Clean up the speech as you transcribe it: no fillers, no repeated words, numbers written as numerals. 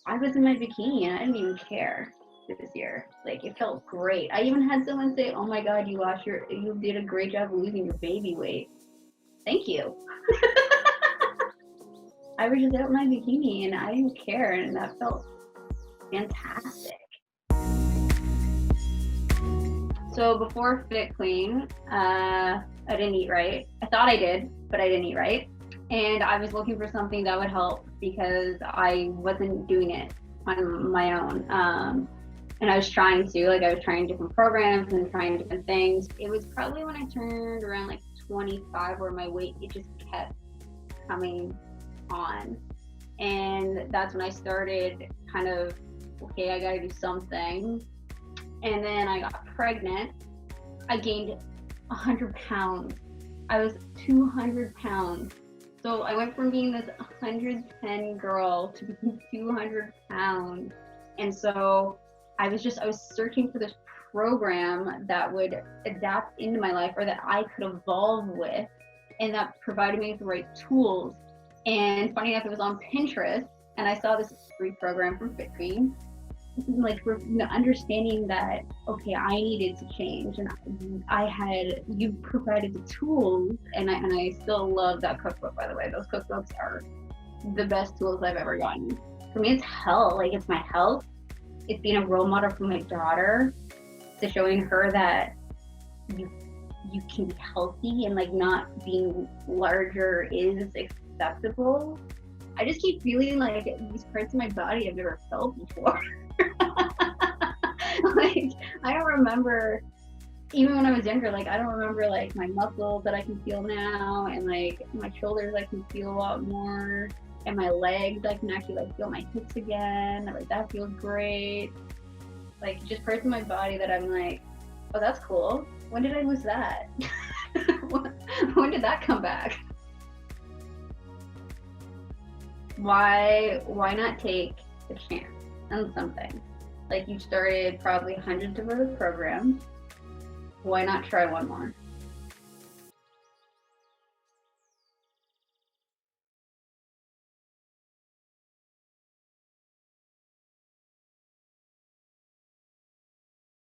I was in my bikini and I didn't even care this year. Like, it felt great. I even had someone say, "Oh my God, you did a great job losing your baby weight." Thank you. I was just out in my bikini and I didn't care, and that felt fantastic. So before Fit Clean, I didn't eat right. I thought I did, but I didn't eat right. And I was looking for something that would help because I wasn't doing it on my own. And I was trying different programs and trying different things. It was probably when I turned around like 25 where my weight, it just kept coming on. And that's when I started kind of, okay, I gotta do something. And then I got pregnant. I gained 100 pounds. I was 200 pounds. So I went from being this 110 girl to being 200 pounds. And so I was searching for this program that would adapt into my life, or that I could evolve with, and that provided me with the right tools. And funny enough, it was on Pinterest, and I saw this free program from Fit Clean, like, for understanding that, okay, I needed to change, and you provided the tools, and I still love that cookbook, by the way. Those cookbooks are the best tools I've ever gotten. For me, it's health. Like, it's my health. It's being a role model for my daughter, to showing her that you can be healthy, and like, not being larger is acceptable. I just keep feeling like these parts of my body I've never felt before. Like, I don't remember, even when I was younger, like, I don't remember like my muscles that I can feel now, and like my shoulders I can feel a lot more, and my legs I can actually like feel my hips again. Like, that feels great. Like, just parts of my body that I'm like, oh, that's cool. When did I lose that? When did that come back? Why not take a chance on something? Like, you started probably hundreds of other programs. Why not try one more?